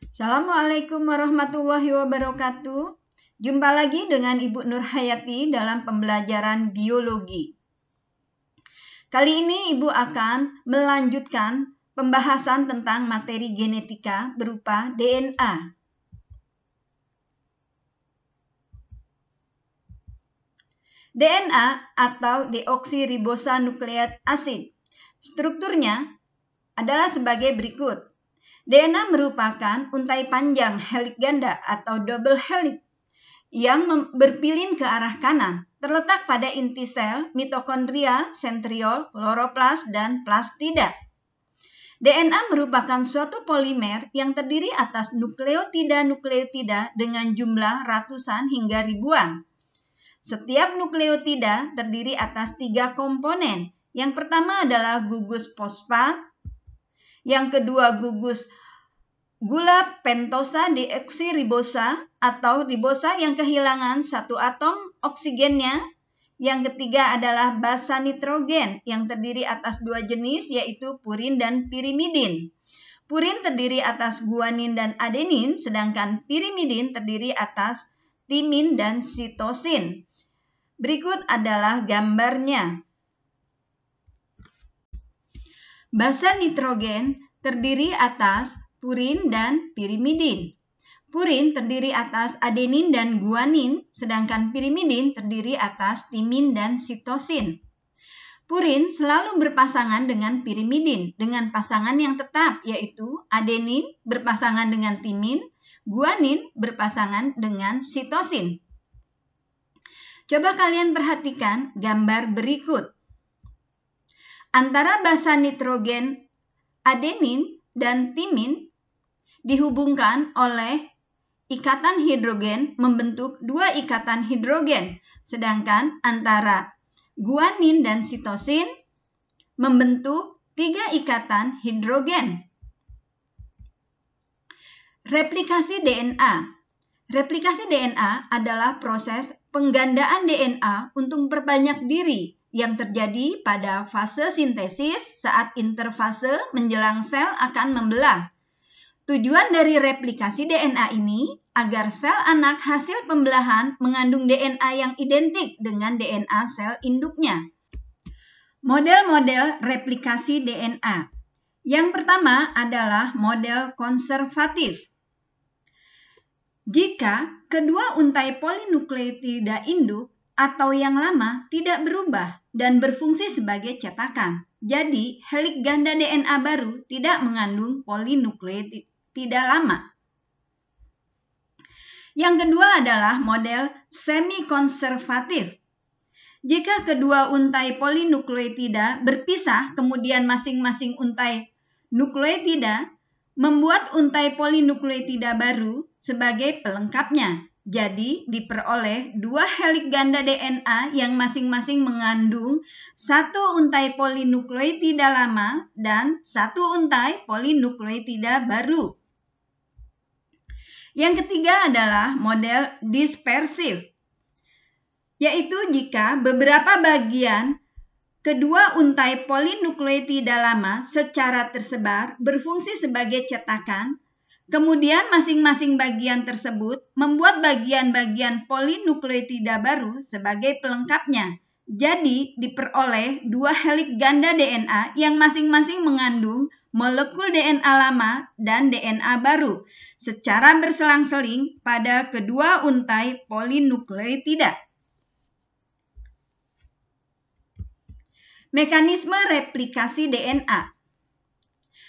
Assalamualaikum warahmatullahi wabarakatuh. Jumpa lagi dengan Ibu Nurhayati dalam pembelajaran biologi. Kali ini Ibu akan melanjutkan pembahasan tentang materi genetika berupa DNA. DNA atau deoksiribonucleic acid. Strukturnya adalah sebagai berikut. DNA merupakan untai panjang helix ganda atau double helix yang berpilin ke arah kanan, terletak pada inti sel, mitokondria, sentriol, kloroplas, dan plastida. DNA merupakan suatu polimer yang terdiri atas nukleotida dengan jumlah ratusan hingga ribuan. Setiap nukleotida terdiri atas 3 komponen. Yang pertama adalah gugus fosfat, yang kedua gugus gula pentosa deoksiribosa atau ribosa yang kehilangan satu atom oksigennya. Yang ketiga adalah basa nitrogen yang terdiri atas 2 jenis yaitu purin dan pirimidin. Purin terdiri atas guanin dan adenin, sedangkan pirimidin terdiri atas timin dan sitosin. Berikut adalah gambarnya. Basa nitrogen terdiri atas purin dan pirimidin. Purin terdiri atas adenin dan guanin, sedangkan pirimidin terdiri atas timin dan sitosin. Purin selalu berpasangan dengan pirimidin dengan pasangan yang tetap, yaitu adenin berpasangan dengan timin, guanin berpasangan dengan sitosin. Coba kalian perhatikan gambar berikut. Antara basa nitrogen adenin dan timin dihubungkan oleh ikatan hidrogen membentuk 2 ikatan hidrogen, sedangkan antara guanin dan sitosin membentuk 3 ikatan hidrogen. Replikasi DNA. Replikasi DNA adalah proses penggandaan DNA untuk memperbanyak diri yang terjadi pada fase sintesis saat interfase menjelang sel akan membelah. Tujuan dari replikasi DNA ini agar sel anak hasil pembelahan mengandung DNA yang identik dengan DNA sel induknya. Model-model replikasi DNA. Yang pertama adalah model konservatif. Jika kedua untai polinukleotida induk atau yang lama tidak berubah dan berfungsi sebagai cetakan. Jadi, helix ganda DNA baru tidak mengandung polinukleotida lama. Yang kedua adalah model semi-konservatif. Jika kedua untai polinukleotida berpisah, kemudian masing-masing untai nukleotida membuat untai polinukleotida baru sebagai pelengkapnya. Jadi, diperoleh 2 helix ganda DNA yang masing-masing mengandung 1 untai polinukleotida lama dan 1 untai polinukleotida baru. Yang ketiga adalah model dispersif, yaitu jika beberapa bagian kedua untai polinukleotida lama secara tersebar berfungsi sebagai cetakan. Kemudian masing-masing bagian tersebut membuat bagian-bagian polinukleotida baru sebagai pelengkapnya. Jadi diperoleh 2 helix ganda DNA yang masing-masing mengandung molekul DNA lama dan DNA baru secara berselang-seling pada kedua untai polinukleotida. Mekanisme replikasi DNA.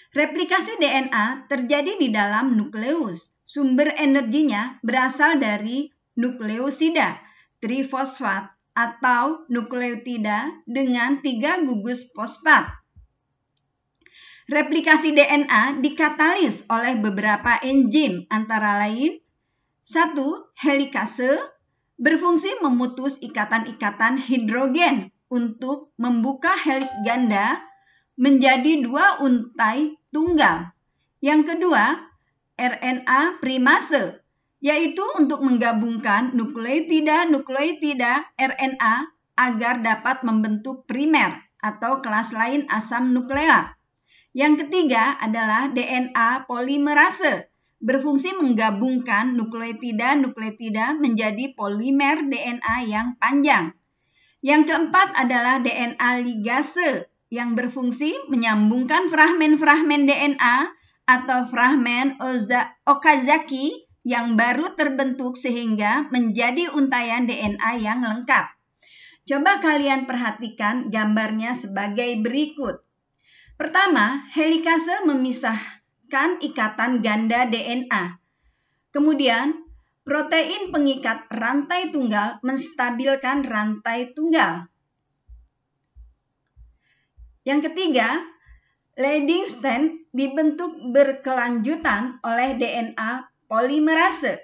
Replikasi DNA terjadi di dalam nukleus. Sumber energinya berasal dari nukleosida, trifosfat atau nukleotida dengan 3 gugus fosfat. Replikasi DNA dikatalis oleh beberapa enzim antara lain 1. Helikase berfungsi memutus ikatan-ikatan hidrogen untuk membuka helix ganda menjadi 2 untai tunggal. Yang kedua, RNA primase, yaitu untuk menggabungkan nukleotida RNA agar dapat membentuk primer. atau kelas lain asam nukleat. Yang ketiga adalah DNA polimerase, berfungsi menggabungkan nukleotida menjadi polimer DNA yang panjang. Yang keempat adalah DNA ligase, yang berfungsi menyambungkan fragmen-fragmen DNA atau fragmen Okazaki yang baru terbentuk sehingga menjadi untayan DNA yang lengkap. Coba kalian perhatikan gambarnya sebagai berikut. Pertama, helikase memisahkan ikatan ganda DNA. Kemudian, protein pengikat rantai tunggal menstabilkan rantai tunggal. Yang ketiga, leading strand dibentuk berkelanjutan oleh DNA polimerase.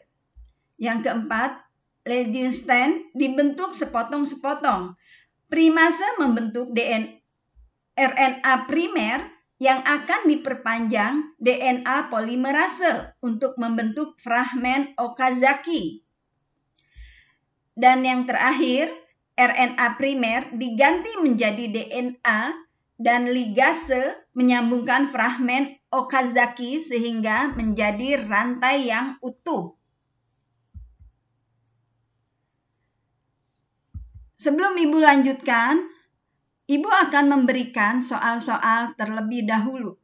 Yang keempat, leading strand dibentuk sepotong-sepotong. Primase membentuk RNA primer yang akan diperpanjang DNA polimerase untuk membentuk fragmen Okazaki. Dan yang terakhir, RNA primer diganti menjadi DNA dan ligase menyambungkan fragmen Okazaki sehingga menjadi rantai yang utuh. Sebelum Ibu lanjutkan, Ibu akan memberikan soal-soal terlebih dahulu.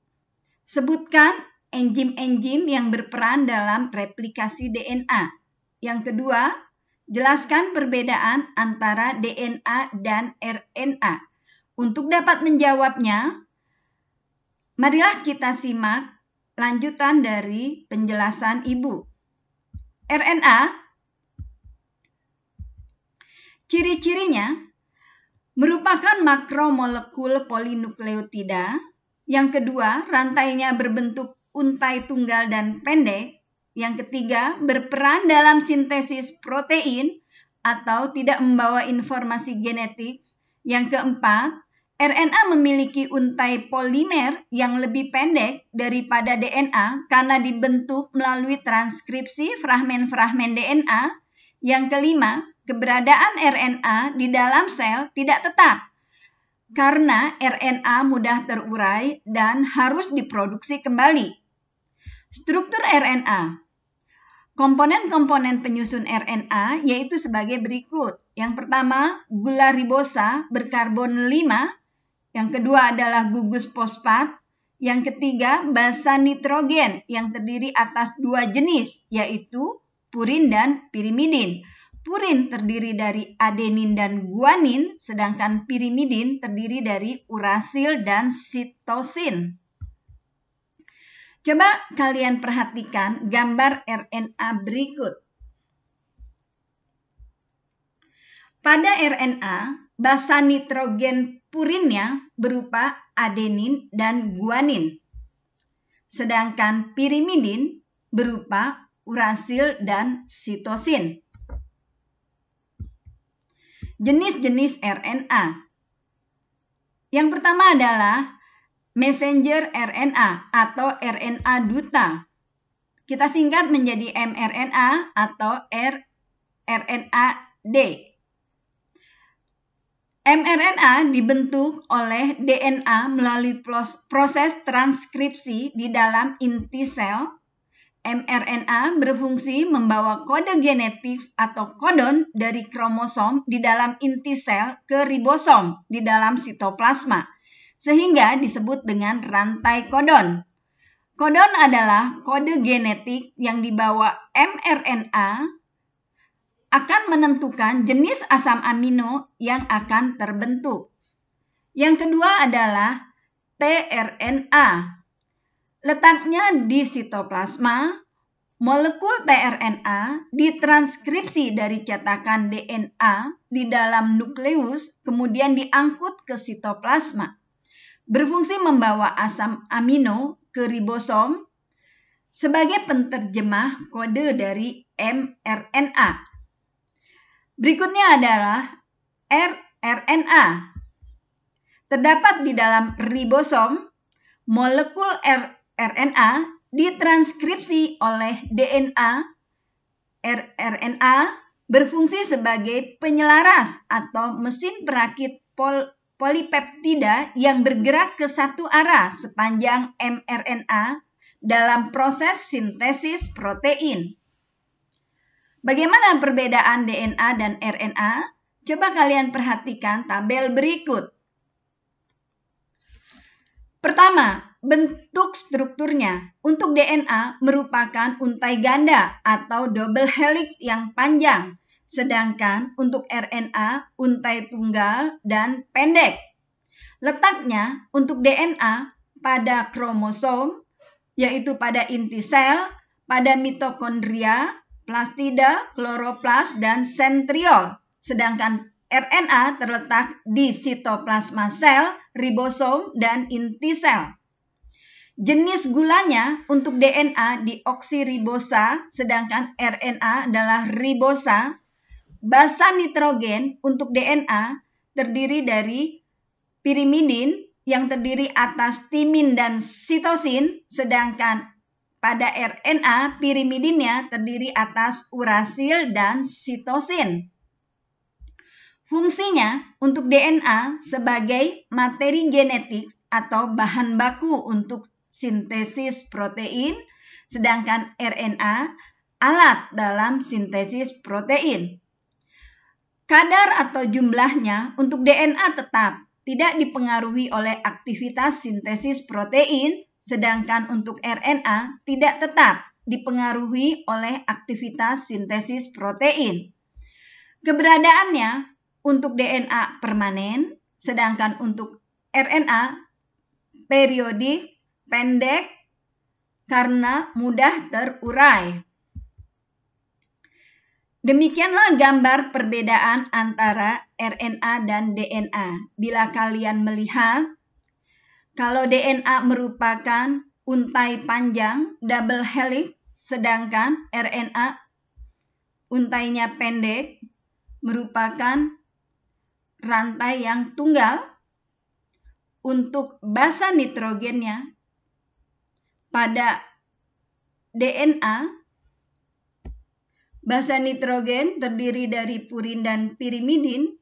Sebutkan enzim-enzim yang berperan dalam replikasi DNA. Yang kedua, jelaskan perbedaan antara DNA dan RNA. Untuk dapat menjawabnya, marilah kita simak lanjutan dari penjelasan Ibu. RNA, ciri-cirinya merupakan makromolekul polinukleotida. Yang kedua, rantainya berbentuk untai tunggal dan pendek. Yang ketiga, berperan dalam sintesis protein atau tidak membawa informasi genetik. Yang keempat, RNA memiliki untai polimer yang lebih pendek daripada DNA karena dibentuk melalui transkripsi fragmen-fragmen DNA. Yang kelima, keberadaan RNA di dalam sel tidak tetap karena RNA mudah terurai dan harus diproduksi kembali. Struktur RNA. Komponen-komponen penyusun RNA yaitu sebagai berikut. Yang pertama, gula ribosa berkarbon 5. Yang kedua adalah gugus fosfat. Yang ketiga, basa nitrogen yang terdiri atas 2 jenis, yaitu purin dan pirimidin. Purin terdiri dari adenin dan guanin, sedangkan pirimidin terdiri dari urasil dan sitosin. Coba kalian perhatikan gambar RNA berikut. Pada RNA, basa nitrogen purinnya berupa adenin dan guanin, sedangkan pirimidin berupa urasil dan sitosin. Jenis-jenis RNA. Yang pertama adalah messenger RNA atau RNA duta. Kita singkat menjadi mRNA atau rRNA-D. mRNA dibentuk oleh DNA melalui proses transkripsi di dalam inti sel. mRNA berfungsi membawa kode genetik atau kodon dari kromosom di dalam inti sel ke ribosom di dalam sitoplasma, sehingga disebut dengan rantai kodon. Kodon adalah kode genetik yang dibawa mRNA akan menentukan jenis asam amino yang akan terbentuk. Yang kedua adalah tRNA. Letaknya di sitoplasma, molekul tRNA ditranskripsi dari cetakan DNA di dalam nukleus, kemudian diangkut ke sitoplasma. Berfungsi membawa asam amino ke ribosom sebagai penterjemah kode dari mRNA. Berikutnya adalah rRNA. Terdapat di dalam ribosom, molekul rRNA ditranskripsi oleh DNA. rRNA berfungsi sebagai penyelaras atau mesin perakit polipeptida yang bergerak ke satu arah sepanjang mRNA dalam proses sintesis protein. Bagaimana perbedaan DNA dan RNA? Coba kalian perhatikan tabel berikut. Pertama, bentuk strukturnya. Untuk DNA merupakan untai ganda atau double helix yang panjang, sedangkan untuk RNA untai tunggal dan pendek. Letaknya untuk DNA pada kromosom, yaitu pada inti sel, pada mitokondria, plastida, kloroplas, dan sentriol. Sedangkan RNA terletak di sitoplasma sel, ribosom, dan inti sel. Jenis gulanya untuk DNA deoksiribosa, sedangkan RNA adalah ribosa. Basa nitrogen untuk DNA terdiri dari pirimidin yang terdiri atas timin dan sitosin, sedangkan pada RNA pirimidinnya terdiri atas urasil dan sitosin. Fungsinya untuk DNA sebagai materi genetik atau bahan baku untuk sintesis protein, sedangkan RNA alat dalam sintesis protein. Kadar atau jumlahnya untuk DNA tetap tidak dipengaruhi oleh aktivitas sintesis protein, sedangkan untuk RNA tidak tetap dipengaruhi oleh aktivitas sintesis protein. Keberadaannya untuk DNA permanen, sedangkan untuk RNA periodik, pendek, karena mudah terurai. Demikianlah gambar perbedaan antara RNA dan DNA. Bila kalian melihat, kalau DNA merupakan untai panjang double helix, sedangkan RNA untainya pendek merupakan rantai yang tunggal. Untuk basa nitrogennya pada DNA, basa nitrogen terdiri dari purin dan pirimidin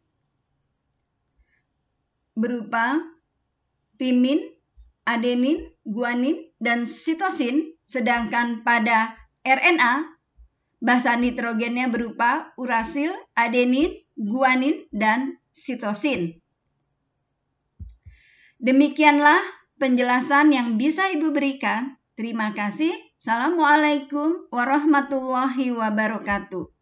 berupa timin, adenin, guanin, dan sitosin, sedangkan pada RNA basa nitrogennya berupa urasil, adenin, guanin, dan sitosin. Demikianlah penjelasan yang bisa Ibu berikan. Terima kasih. Assalamualaikum warahmatullahi wabarakatuh.